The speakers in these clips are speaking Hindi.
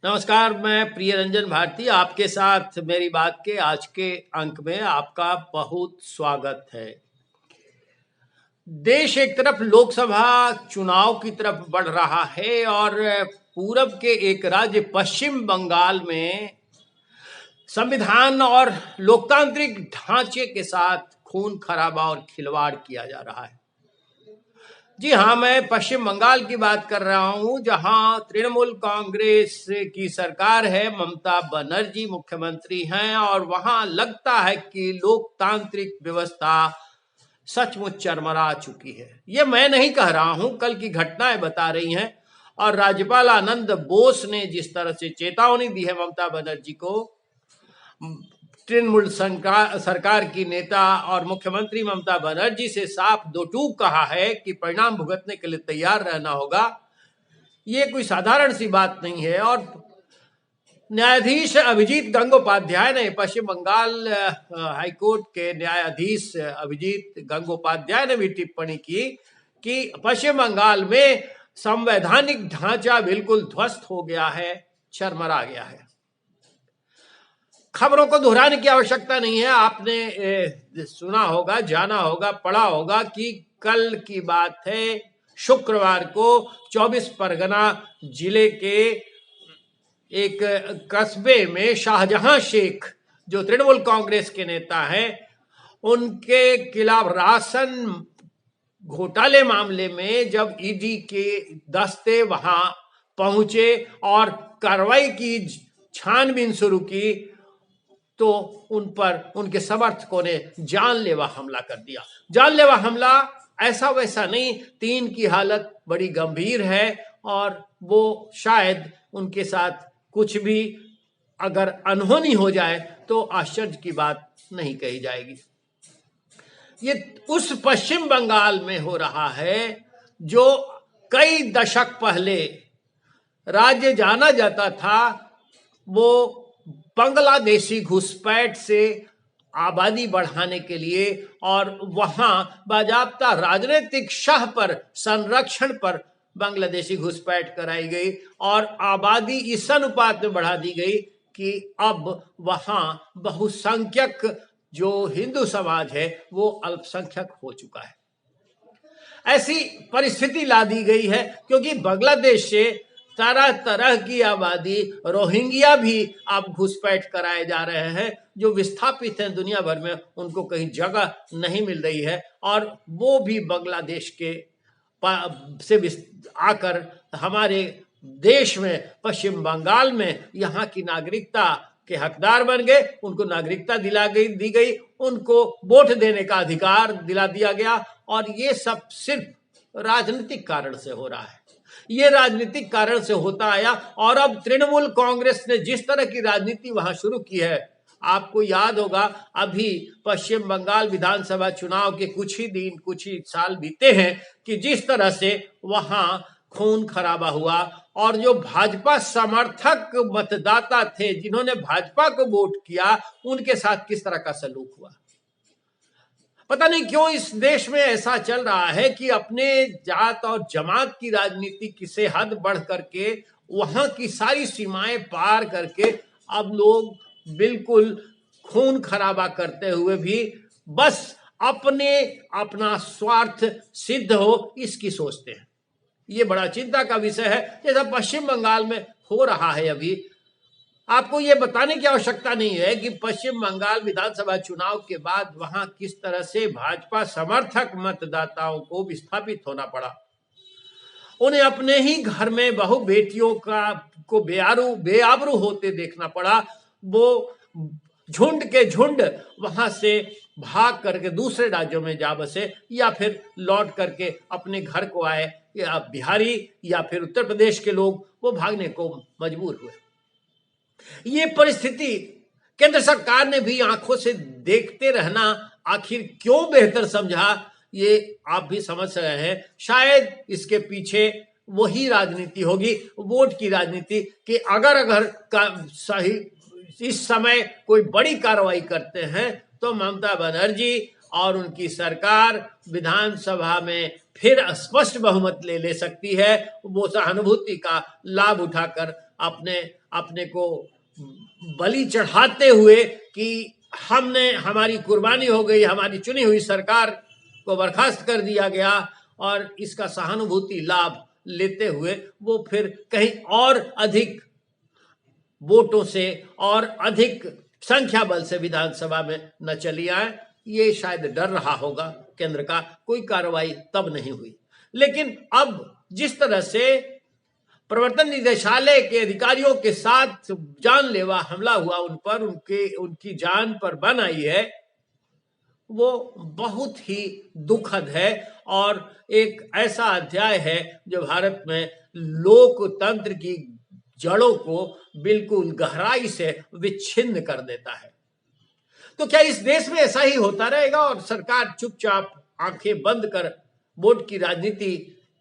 नमस्कार, मैं प्रिय रंजन भारती आपके साथ मेरी बात के आज के अंक में आपका बहुत स्वागत है। देश एक तरफ लोकसभा चुनाव की तरफ बढ़ रहा है और पूरब के एक राज्य पश्चिम बंगाल में संविधान और लोकतांत्रिक ढांचे के साथ खून खराबा और खिलवाड़ किया जा रहा है। जी हाँ, मैं पश्चिम बंगाल की बात कर रहा हूँ, जहाँ तृणमूल कांग्रेस की सरकार है, ममता बनर्जी मुख्यमंत्री हैं और वहाँ लगता है कि लोकतांत्रिक व्यवस्था सचमुच चरमरा चुकी है। ये मैं नहीं कह रहा हूँ, कल की घटनाएं बता रही हैं। और राज्यपाल आनंद बोस ने जिस तरह से चेतावनी दी है ममता बनर्जी को, तृणमूल सरकार की नेता और मुख्यमंत्री ममता बनर्जी से साफ दो टूक कहा है कि परिणाम भुगतने के लिए तैयार रहना होगा। ये कोई साधारण सी बात नहीं है। और न्यायाधीश अभिजीत गंगोपाध्याय ने, पश्चिम बंगाल हाईकोर्ट के न्यायाधीश अभिजीत गंगोपाध्याय ने भी टिप्पणी की कि पश्चिम बंगाल में संवैधानिक ढांचा बिल्कुल ध्वस्त हो गया है, चरमरा गया है। खबरों को दोहराने की आवश्यकता नहीं है। आपने सुना होगा, जाना होगा, पढ़ा होगा कि कल की बात है, शुक्रवार को 24 परगना जिले के एक कस्बे में शाहजहां शेख, जो तृणमूल कांग्रेस के नेता हैं, उनके खिलाफ राशन घोटाले मामले में जब ईडी के दस्ते वहां पहुंचे और कार्रवाई की, छानबीन शुरू की, तो उन पर उनके समर्थकों ने जानलेवा हमला कर दिया। जानलेवा हमला ऐसा वैसा नहीं, 3 की हालत बड़ी गंभीर है और वो शायद उनके साथ कुछ भी अगर अनहोनी हो जाए तो आश्चर्य की बात नहीं कही जाएगी। ये उस पश्चिम बंगाल में हो रहा है जो कई दशक पहले राज्य जाना जाता था। वो बांग्लादेशी घुसपैठ से आबादी बढ़ाने के लिए और वहां बाजाब्ता राजनीतिक शाह पर, संरक्षण पर बांग्लादेशी घुसपैठ कराई गई और आबादी इस अनुपात में बढ़ा दी गई कि अब वहां बहुसंख्यक जो हिंदू समाज है वो अल्पसंख्यक हो चुका है। ऐसी परिस्थिति ला दी गई है क्योंकि बांग्लादेश से तरह तरह की आबादी, रोहिंग्या भी अब घुसपैठ कराए जा रहे हैं, जो विस्थापित हैं दुनिया भर में, उनको कहीं जगह नहीं मिल रही है और वो भी बांग्लादेश के से आकर हमारे देश में, पश्चिम बंगाल में यहाँ की नागरिकता के हकदार बन गए। उनको नागरिकता दी गई, उनको वोट देने का अधिकार दिला दिया गया और ये सब सिर्फ राजनीतिक कारण से हो रहा है। ये राजनीतिक कारण से होता आया और अब तृणमूल कांग्रेस ने जिस तरह की राजनीति वहां शुरू की है, आपको याद होगा, अभी पश्चिम बंगाल विधानसभा चुनाव के कुछ ही साल बीते हैं कि जिस तरह से वहां खून खराबा हुआ और जो भाजपा समर्थक मतदाता थे, जिन्होंने भाजपा को वोट किया, उनके साथ किस तरह का सलूक हुआ। पता नहीं क्यों इस देश में ऐसा चल रहा है कि अपने जात और जमात की राजनीति से हद बढ़ करके, वहां की सारी सीमाएं पार करके अब लोग बिल्कुल खून खराबा करते हुए भी बस अपना स्वार्थ सिद्ध हो, इसकी सोचते हैं। ये बड़ा चिंता का विषय है, जैसा पश्चिम बंगाल में हो रहा है। अभी आपको ये बताने की आवश्यकता नहीं है कि पश्चिम बंगाल विधानसभा चुनाव के बाद वहां किस तरह से भाजपा समर्थक मतदाताओं को विस्थापित होना पड़ा। उन्हें अपने ही घर में बहू बेटियों को बेआबरू होते देखना पड़ा। वो झुंड के झुंड वहां से भाग करके दूसरे राज्यों में जा बसे या फिर लौट करके अपने घर को आए, या बिहारी या फिर उत्तर प्रदेश के लोग वो भागने को मजबूर हुए। ये परिस्थिति केंद्र सरकार ने भी आंखों से देखते रहना आखिर क्यों बेहतर समझा, ये आप भी समझ रहे हैं। शायद इसके पीछे वही राजनीति होगी, वोट की राजनीति, कि अगर सही इस समय कोई बड़ी कार्रवाई करते हैं तो ममता बनर्जी और उनकी सरकार विधानसभा में फिर स्पष्ट बहुमत ले सकती है। वो सहानुभूति का लाभ उठाकर अपने अपने को बलि चढ़ाते हुए कि हमने, हमारी कुर्बानी हो गई, हमारी चुनी हुई सरकार को बर्खास्त कर दिया गया, और इसका सहानुभूति लाभ लेते हुए वो फिर कहीं और अधिक वोटों से और अधिक संख्या बल से विधानसभा में न चली आए। ये शायद डर रहा होगा केंद्र का, कोई कार्रवाई तब नहीं हुई। लेकिन अब जिस तरह से प्रवर्तन निदेशालय के अधिकारियों के साथ जानलेवा हमला हुआ, उन पर उनकी जान पर बन आई है, वो बहुत ही दुखद है और एक ऐसा अध्याय है जो भारत में लोकतंत्र की जड़ों को बिल्कुल गहराई से विच्छिन्न कर देता है। तो क्या इस देश में ऐसा ही होता रहेगा और सरकार चुपचाप आंखें बंद कर वोट की राजनीति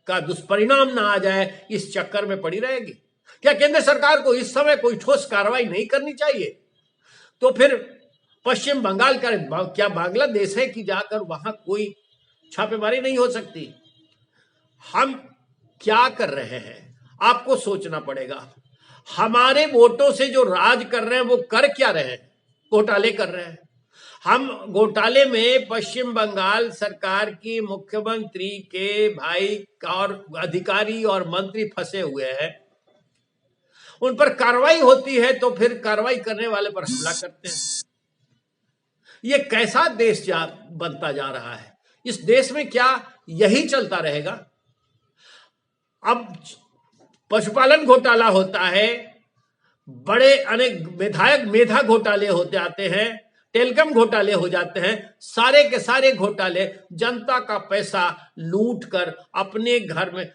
का दुष्परिणाम ना आ जाए इस चक्कर में पड़ी रहेगी? क्या केंद्र सरकार को इस समय कोई ठोस कार्रवाई नहीं करनी चाहिए? तो फिर पश्चिम बंगाल का क्या बांग्लादेश है कि जाकर वहां कोई छापेमारी नहीं हो सकती? हम क्या कर रहे हैं आपको सोचना पड़ेगा। हमारे वोटों से जो राज कर रहे हैं वो कर क्या रहे हैं? घोटाले कर रहे हैं। हम घोटाले में पश्चिम बंगाल सरकार की मुख्यमंत्री के भाई और अधिकारी और मंत्री फंसे हुए हैं। उन पर कार्रवाई होती है तो फिर कार्रवाई करने वाले पर हमला करते हैं। ये कैसा देश बनता जा रहा है? इस देश में क्या यही चलता रहेगा? अब पशुपालन घोटाला होता है, बड़े अनेक विधायक मेधा घोटाले होते आते हैं, टेलीकॉम घोटाले हो जाते हैं। सारे के सारे घोटाले जनता का पैसा लूट कर अपने घर में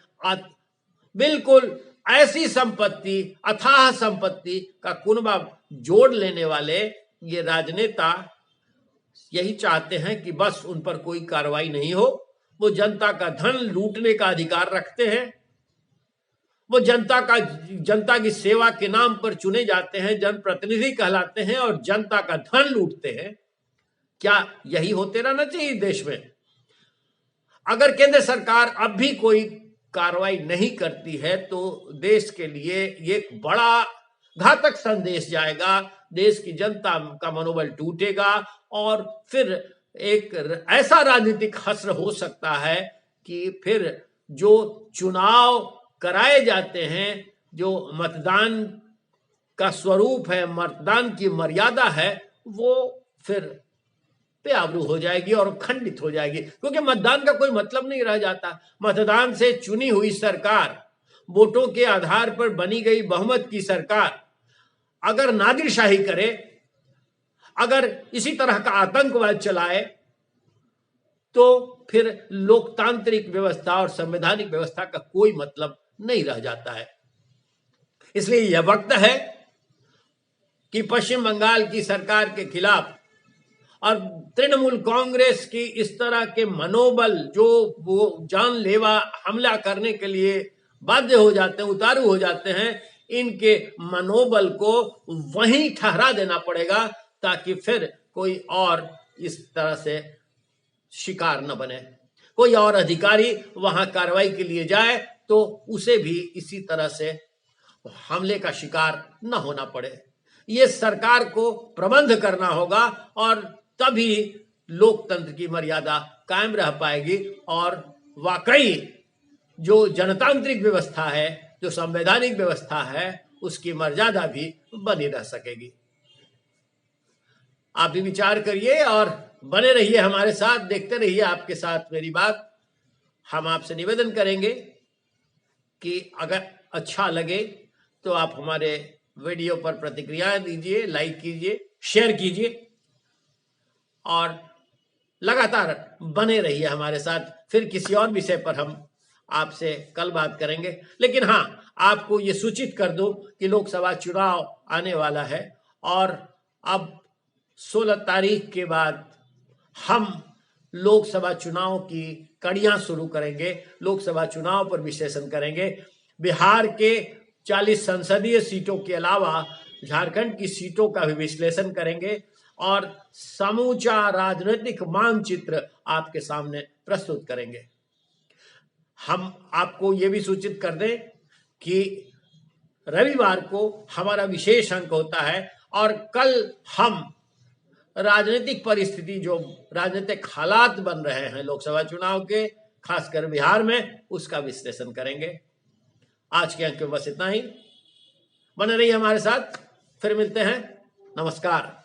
बिल्कुल ऐसी संपत्ति, अथाह संपत्ति का कुनबा जोड़ लेने वाले ये राजनेता यही चाहते हैं कि बस उन पर कोई कार्रवाई नहीं हो। वो जनता का धन लूटने का अधिकार रखते हैं। वो जनता की सेवा के नाम पर चुने जाते हैं, जनप्रतिनिधि कहलाते हैं और जनता का धन लूटते हैं। क्या यही होते रहना चाहिए देश में? अगर केंद्र सरकार अब भी कोई कार्रवाई नहीं करती है तो देश के लिए एक बड़ा घातक संदेश जाएगा। देश की जनता का मनोबल टूटेगा और फिर एक ऐसा राजनीतिक हश्र हो सकता है कि फिर जो चुनाव कराए जाते हैं, जो मतदान का स्वरूप है, मतदान की मर्यादा है, वो फिर बेआबरू हो जाएगी और खंडित हो जाएगी, क्योंकि मतदान का कोई मतलब नहीं रह जाता। मतदान से चुनी हुई सरकार, वोटों के आधार पर बनी गई बहुमत की सरकार अगर नादिरशाही करे, अगर इसी तरह का आतंकवाद चलाए, तो फिर लोकतांत्रिक व्यवस्था और संवैधानिक व्यवस्था का कोई मतलब नहीं रह जाता है। इसलिए यह वक्त है कि पश्चिम बंगाल की सरकार के खिलाफ और तृणमूल कांग्रेस की इस तरह के मनोबल जो वो जानलेवा हमला करने के लिए बाध्य हो जाते हैं, उतारू हो जाते हैं, इनके मनोबल को वहीं ठहरा देना पड़ेगा ताकि फिर कोई और इस तरह से शिकार न बने। कोई और अधिकारी वहां कार्रवाई के लिए जाए तो उसे भी इसी तरह से हमले का शिकार न होना पड़े। ये सरकार को प्रबंध करना होगा और तभी लोकतंत्र की मर्यादा कायम रह पाएगी और वाकई जो जनतांत्रिक व्यवस्था है, जो संवैधानिक व्यवस्था है, उसकी मर्यादा भी बनी रह सकेगी। आप भी विचार करिए और बने रहिए हमारे साथ, देखते रहिए आपके साथ मेरी बात। हम आपसे निवेदन करेंगे कि अगर अच्छा लगे तो आप हमारे वीडियो पर प्रतिक्रियाएं दीजिए, लाइक कीजिए, शेयर कीजिए और लगातार बने रहिए हमारे साथ। फिर किसी और विषय पर हम आपसे कल बात करेंगे। लेकिन हाँ, आपको ये सूचित कर दूं कि लोकसभा चुनाव आने वाला है और अब 16 तारीख के बाद हम लोकसभा चुनाव की कड़ियां शुरू करेंगे। लोकसभा चुनाव पर विश्लेषण करेंगे। बिहार के 40 संसदीय सीटों के अलावा झारखंड की सीटों का भी विश्लेषण करेंगे और समूचा राजनीतिक मानचित्र आपके सामने प्रस्तुत करेंगे। हम आपको ये भी सूचित कर दें कि रविवार को हमारा विशेष अंक होता है और कल हम राजनीतिक परिस्थिति, जो राजनीतिक हालात बन रहे हैं लोकसभा चुनाव के, खासकर बिहार में, उसका विश्लेषण करेंगे। आज के अंक में बस इतना ही। बने रहिए हमारे साथ, फिर मिलते हैं। नमस्कार।